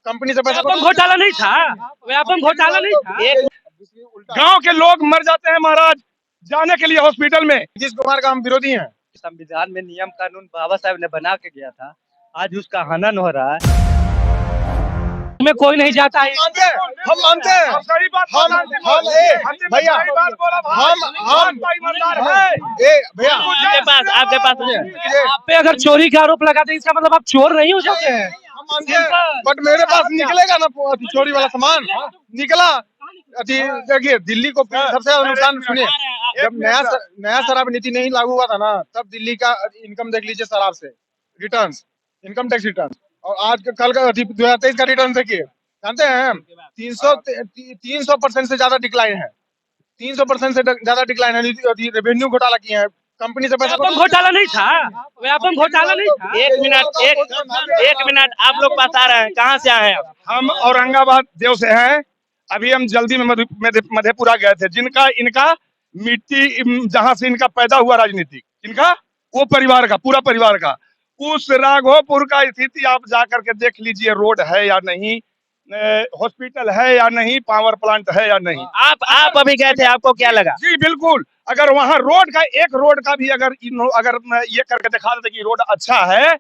Company से पैसा व्यापम घोटाला नहीं था, व्यापम घोटाला नहीं था। गांव के लोग मर जाते हैं महाराज जाने के लिए हॉस्पिटल में। नीतीश कुमार का हम विरोधी हैं। संविधान में नियम कानून बाबा साहब ने बना के गया था, आज उसका हनन हो रहा है। में कोई नहीं जाता है। हम मानते हैं सही बात। हम भैया हम भैया आपके पास आप पे अगर चोरी का आरोप लगाते हैं इसका मतलब आप चोर नहीं हो जाते हैं। हम मानते हैं, बट मेरे पास निकलेगा ना चोरी वाला सामान निकला। देखिए दिल्ली को सबसे ज्यादा नुकसान सुनिए, जब नया शराब नीति नहीं लागू हुआ था ना, तब दिल्ली का इनकम देख लीजिए शराब से, रिटर्न्स, इनकम टैक्स रिटर्न, और आज कल का 2023 का रिटर्न देखिए, जानते हैं 300% से ज्यादा डिक्लाइन है। 300% से ज्यादा डिक्लाइन है। रेवेन्यू घोटाला किए हैं, कंपनी से पैसा घोटाला नहीं था, व्यापम घोटाला नहीं था। एक मिनट आप लोग पास आ रहे हैं, कहाँ से आए हैं आप? हम औरंगाबाद देव से हैं। अभी हम जल्दी में मधेपुरा गए थे, जिनका इनका मिट्टी जहां से इनका पैदा हुआ राजनीतिक, इनका वो परिवार का, पूरा परिवार का, उस राघोपुर का स्थिति आप जाकर के देख लीजिए। रोड है या नहीं, हॉस्पिटल है या नहीं, पावर प्लांट है या नहीं। आप अभी गए थे, आपको क्या लगा? जी बिल्कुल, अगर वहाँ एक रोड का भी अगर ये करके दिखा देते कि रोड अच्छा है,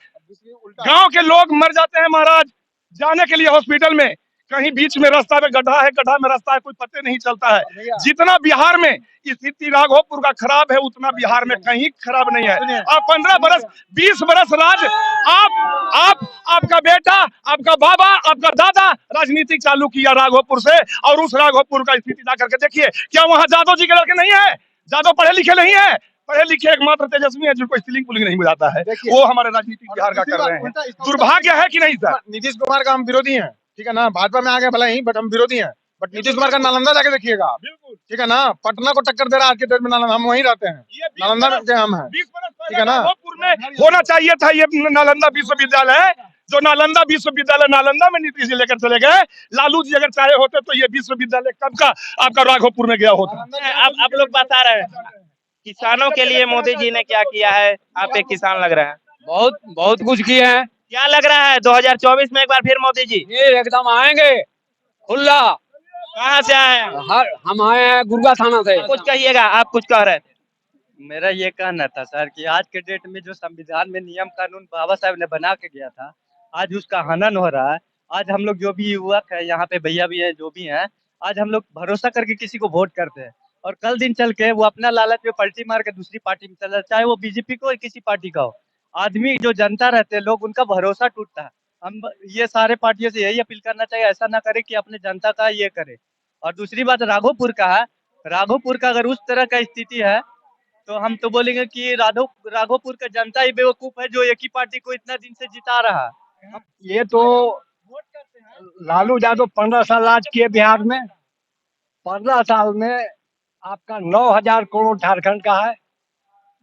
गांव के लोग मर जाते हैं महाराज जाने के लिए हॉस्पिटल में। कहीं बीच में रास्ता में गड्ढा है, गड्ढा में रास्ता है, कोई पते नहीं चलता है। जितना बिहार में स्थिति राघोपुर का खराब है, उतना बिहार में कहीं खराब नहीं है। और 15 बरस 20 बरस राज आपका बेटा, आपका बाबा, आपका दादा राजनीतिक चालू किया राघोपुर से, और उस राघोपुर का स्थिति जाकर के देखिए। क्या वहाँ जादव जी के लड़के नहीं है? जादव पढ़े लिखे नहीं है? पढ़े लिखे एकमात्र तेजस्वी है जिनको स्त्रीलिंग पुलिंग नहीं बुझाता है, वो हमारे राजनीतिक बिहार का कर रहे हैं। दुर्भाग्य है कि नहीं सर? नीतीश कुमार का हम विरोधी हैं, ठीक है ना। भाजपा में आ गए भला ही, बट हम विरोधी हैं। बट नीतीश कुमार का नालंदा जाके देखिएगा, ठीक है ना। पटना को टक्कर दे रहा है आज के डेट में नालंदा, हम वहीं रहते हैं, नालंदा के हम हैं, ठीक है ना। होना चाहिए था ये नालंदा विश्वविद्यालय, जो नालंदा विश्वविद्यालय नालंदा में नीतीश जी लेकर चले गए। लालू जी अगर चाहे होते तो ये विश्वविद्यालय कब का आपका राघोपुर में गया होता। आप लोग बता रहे हैं किसानों के लिए मोदी जी ने क्या किया है? आप एक किसान लग रहे हैं। बहुत कुछ किए हैं। क्या लग रहा है 2024 में एक बार फिर मोदी जी? ये एकदम आएंगे खुला। कहाँ से आए हैं? हम आए हैं गुरुआ थाना से। कुछ कहिएगा, आप कुछ कह रहे थे। मेरा ये कहना था सर कि आज के डेट में जो संविधान में नियम कानून बाबा साहब ने बना के गया था, आज उसका हनन हो रहा है। आज हम लोग जो भी युवक है, यहाँ पे भैया भी है, जो भी हैं, आज हम लोग भरोसा करके किसी को वोट करते हैं, और कल दिन चल के वो अपना लालच में पलटी मार के दूसरी पार्टी में चला, चाहे वो बीजेपी को या किसी पार्टी का हो। आदमी जो जनता रहते हैं लोग, उनका भरोसा टूटता है। हम ये सारे पार्टियों से यही अपील करना चाहिए, ऐसा ना करे कि अपने जनता का ये करे। और दूसरी बात राघोपुर का है, राघोपुर का अगर उस तरह का स्थिति है तो हम तो बोलेंगे कि राघोपुर का जनता ही बेवकूफ है जो एक ही पार्टी को इतना दिन से जिता रहा है। ये तो लालू यादव 15 साल राज किए बिहार में। 15 साल में आपका 9,000 करोड़ झारखंड का है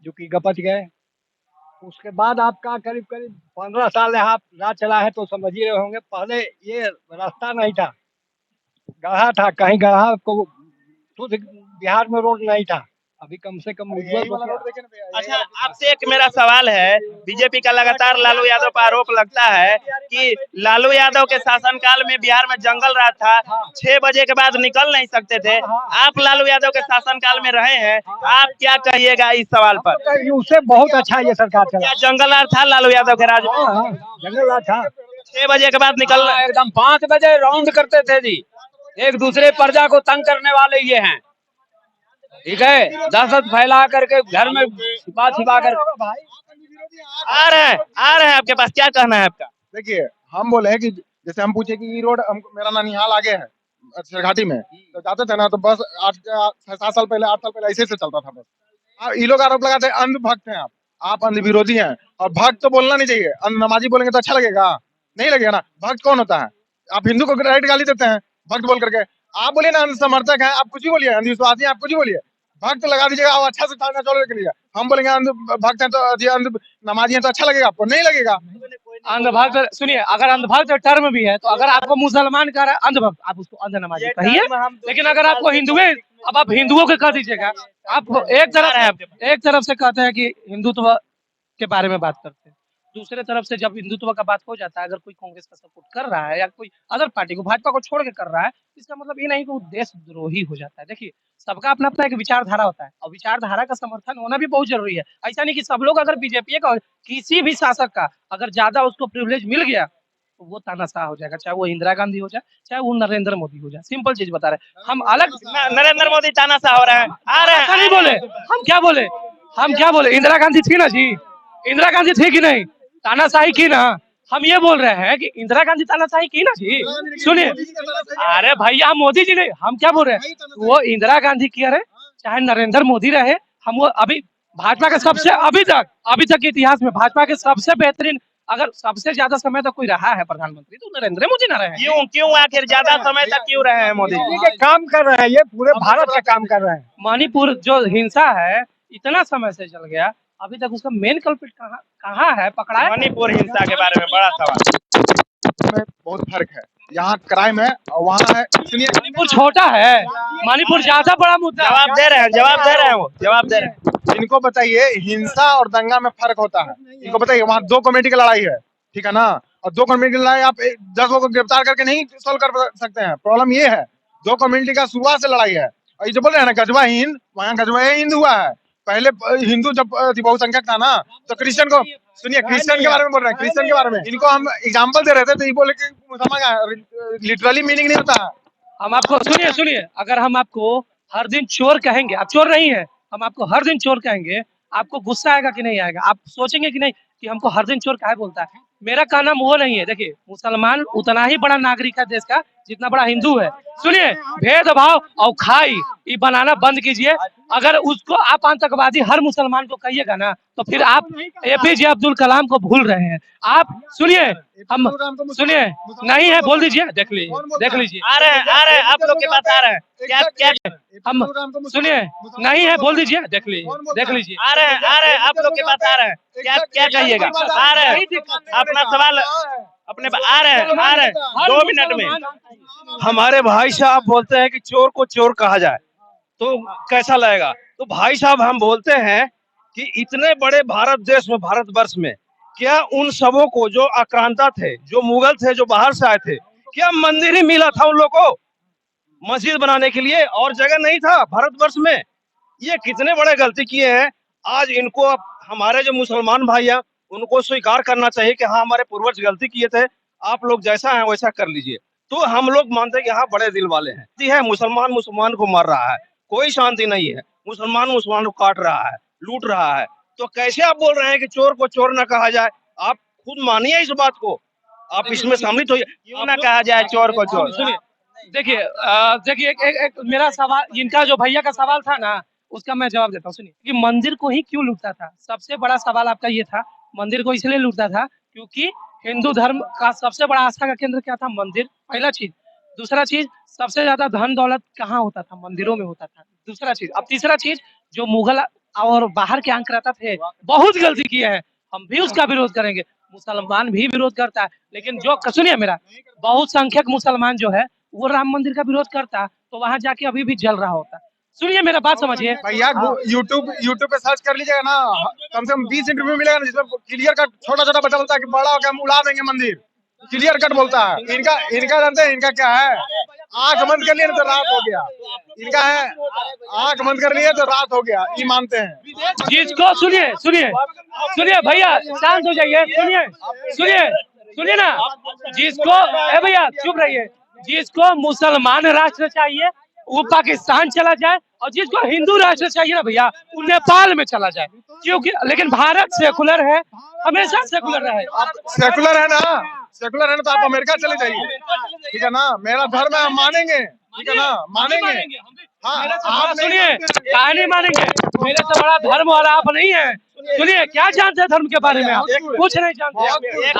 जो कि गपच गए। उसके बाद आपका करीब 15 साल आप राज चला है, तो समझ ही रहे होंगे। पहले ये रास्ता नहीं था, गढ़ा था, कहीं गढ़ा को शुद्ध बिहार में रोड नहीं था। अभी कम से कम अच्छा, आपसे एक मेरा सवाल है, बीजेपी का लगातार लालू यादव पर आरोप लगता है कि लालू यादव के शासनकाल में बिहार में जंगल राज था, 6 बजे के बाद निकल नहीं सकते थे। आप लालू यादव के शासनकाल में रहे हैं, आप क्या कहिएगा इस सवाल पर? उससे बहुत अच्छा ये सरकार चला। क्या जंगल राज था लालू यादव के राज में? जंगल राज था। 6 बजे के बाद निकलना एकदम 5 बजे राउंड करते थे जी। एक दूसरे प्रजा को तंग करने वाले ये हैं, ठीक है। दहशत फैला करके घर में छिपा कर आ रहे हैं आपके पास, क्या कहना है आपका? देखिए हम बोले हैं कि जैसे हम पूछे कि ये रोड मेरा ननिहाल आगे है सरघाटी में, तो जाते थे ना, तो बस 7 साल पहले 8 साल पहले ऐसे से चलता था बस। ये लोग आरोप लगाते हैं अंध भक्त हैं आप अंध विरोधी हैं। और भक्त तो बोलना नहीं चाहिए, अंध नमाजी बोलेंगे तो अच्छा लगेगा? नहीं लगेगा ना। भक्त कौन होता है? आप हिंदू को राइट गाली देते हैं भक्त बोल करके। आप बोलिए ना अंध समर्थक है, आप कुछ भी बोलिए, अंधविश्वासी आप कुछ भी बोलिए, भक्त लगा दीजिएगा और अच्छा से चलना चलो के लिए। हम बोलेंगे अंध भक्त है तो अंध नमाजी है तो अच्छा लगेगा? आपको नहीं लगेगा। अंधभक्त सुनिए, अगर अंधभक्त टर्म भी है तो अगर आपको मुसलमान कह रहा है अंधभक्त, आप उसको अंध नमाजी कहिए। लेकिन अगर आपको हिंदू, अब आप हिंदुओं के कह दीजिएगा। आप एक तरफ से कहते हैं कि हिंदुत्व के बारे में बात करते हैं, दूसरे तरफ से जब हिंदुत्व का बात हो जाता है, अगर कोई कांग्रेस का सपोर्ट कर रहा है या कोई अदर पार्टी को, भाजपा को छोड़ के कर रहा है, इसका मतलब ये नहीं कि वो देशद्रोही हो जाता है। देखिए, सबका अपना अपना एक विचारधारा होता है और विचारधारा का समर्थन होना भी बहुत जरूरी है। ऐसा नहीं कि सब लोग, अगर बीजेपी का किसी भी शासक का अगर ज्यादा उसको प्रिविलेज मिल गया तो वो तानाशाह हो जाएगा, चाहे वो इंदिरा गांधी हो जाए, चाहे वो नरेंद्र मोदी हो जाए। सिंपल चीज बता रहे हैं हम। अलग नरेंद्र मोदी तानाशाह हो रहा है, आ रहे ऐसा नहीं बोले हम। क्या बोले हम? क्या बोले? इंदिरा गांधी थी ना जी, इंदिरा गांधी थी कि नहीं? तानाशाही की ना। हम ये बोल रहे हैं कि इंदिरा गांधी तानाशाही की ना जी। सुनिए, अरे भैया, मोदी जी नहीं, हम क्या बोल रहे हैं, वो इंदिरा गांधी की रहे चाहे नरेंद्र मोदी रहे, हम वो अभी भाजपा के सबसे अभी तक के इतिहास में भाजपा के सबसे बेहतरीन, अगर सबसे ज्यादा समय तक कोई रहा है प्रधानमंत्री तो नरेंद्र मोदी ना रहे। क्यों आखिर ज्यादा समय तक क्यों रहे हैं मोदी? ये काम कर रहे हैं, ये पूरे भारत का काम कर रहे हैं। मणिपुर जो हिंसा है इतना समय से चल गया, अभी तक उसका मेन कल्प्रिट कहाँ है पकड़ा है? मणिपुर हिंसा के बारे में बड़ा सवाल। में बहुत फर्क है। यहाँ क्राइम है और वहाँ है। सुनिए, मणिपुर छोटा है, मणिपुर ज्यादा बड़ा मुद्दा है। जवाब दे रहे हैं वो जवाब दे रहे हैं। इनको बताइए हिंसा और दंगा में फर्क होता है। इनको बताइए, वहाँ 2 कम्युनिटी की लड़ाई है, ठीक है ना, और 2 कम्युनिटी की लड़ाई आप 10 लोगों को गिरफ्तार करके नहीं सोल्व कर सकते हैं। प्रॉब्लम ये है 2 कम्युनिटी का शुरुआत से लड़ाई है। और ये जो बोल रहे हैं ना गजवा हिंद, वहाँ गजवा हिंद हुआ है। पहले हिंदू जब बहुसंख्यक था ना, तो क्रिश्चियन को, सुनिए क्रिश्चियन के बारे में बोल रहे हैं, क्रिश्चियन के बारे में इनको हम एग्जाम्पल दे रहे थे, तो ये बोले कि मुसलमान लिटरली मीनिंग नहीं होता है। हम आपको सुनिए, अगर हम आपको हर दिन चोर कहेंगे, आप चोर नहीं है, हम आपको हर दिन चोर कहेंगे, आपको गुस्सा आएगा कि नहीं आएगा? आप सोचेंगे कि नहीं कि हमको हर दिन चोर काहे बोलता है? मेरा कहना वो नहीं है। देखिए, मुसलमान उतना ही बड़ा नागरिक है देश का जितना बड़ा हिंदू है। सुनिए, भेदभाव और खाई ये बनाना बंद कीजिए। अगर उसको आप आतंकवादी हर मुसलमान को कहिएगा ना, तो फिर आप एपीजे अब्दुल कलाम को भूल रहे हैं। आप सुनिए, हम सुनिए, नहीं है बोल दीजिए, देख लीजिए आ रहे हैं आप लोग के पास आ रहे हैं। क्या हम सुनिए, नहीं है बोल दीजिए, देख लीजिए आ रहे हैं आप लोग के पास आ रहे हैं। क्या कहिएगा? आ रहे हैं, अपना सवाल अपने आ रहे हैं 2 मिनट में। हमारे भाई साहब बोलते हैं कि चोर को चोर कहा जाए तो कैसा लगेगा? तो भाई साहब हम बोलते हैं कि इतने बड़े भारत देश में, भारतवर्ष में, क्या उन सबों को जो आक्रांता थे, जो मुगल थे, जो बाहर से आए थे, क्या मंदिर ही मिला था उन लोग को मस्जिद बनाने के लिए? और जगह नहीं था भारतवर्ष में? ये कितने बड़े गलती किए हैं। आज इनको, हमारे जो मुसलमान भाई हैं, उनको स्वीकार करना चाहिए कि हाँ हमारे पूर्वज गलती किए थे, आप लोग जैसा है वैसा कर लीजिए। तो हम लोग मानते हैं कि हाँ बड़े दिल वाले हैं। मुसलमान मुसलमान को मार रहा है, कोई शांति नहीं है, मुसलमान मुसलमान को काट रहा है, लूट रहा है, तो कैसे आप बोल रहे हैं कि चोर को चोर न कहा जाए? आप खुद मानिए इस बात को, आप इसमें सम्मिलित होइए। क्यों ना कहा जाए चोर को चोर? सुनिए, देखिए एक मेरा सवाल, इनका जो भैया का सवाल था ना, उसका मैं जवाब देता हूँ। सुनिए, कि मंदिर को ही क्यों लूटता था? सबसे बड़ा सवाल आपका ये था, मंदिर को इसलिए लूटता था क्योंकि हिंदू धर्म का सबसे बड़ा आस्था का केंद्र क्या था? मंदिर, पहला चीज। दूसरा चीज, सबसे ज्यादा धन दौलत कहाँ होता था? मंदिरों में होता था। दूसरा चीज, अब तीसरा चीज, जो मुगल और बाहर के आक्रांता थे, बहुत गलती किए हैं, हम भी उसका विरोध करेंगे, मुसलमान भी विरोध करता है। लेकिन जो, सुनिए मेरा, बहुसंख्यक मुसलमान जो है वो राम मंदिर का विरोध करता तो वहां जाके अभी भी जल रहा होता। सुनिए मेरा बात समझिए भैया, यूट्यूब पे सर्च कर लीजिएगा ना, कम से कम 20 इंटरव्यू मिलेगा ना, जिसमें क्लियर कट छोटा छोटा बच्चा बोलता है कि बड़ा होकर हम उड़ा देंगे मंदिर, क्लियर कट बोलता है। इनका जानते हैं इनका क्या है? आंख बंद कर लिए तो रात हो गया। इनका है आंख बंद कर लिए तो रात हो गया, ये मानते हैं। जिसको, सुनिए भैया, शांत हो जाइए, सुनिए ना, जिसको, भैया चुप रहिए, जिसको मुसलमान राष्ट्र चाहिए वो पाकिस्तान चला जाए, और जिसको हिंदू राष्ट्र चाहिए ना भैया, वो नेपाल में चला जाए, क्योंकि लेकिन भारत सेकुलर है, हमेशा सेकुलर रहे। सेकुलर है ना, तो आप अमेरिका चले जाइए, ठीक है ना। मेरा धर्म है, हम मानेंगे, ठीक है ना, मानेंगे। हाँ, आप सुनिए, कहा नहीं मानेंगे? मेरे से बड़ा धर्म वाला आप नहीं है। सुनिए, क्या जानते हैं धर्म के बारे में? आप कुछ नहीं जानते।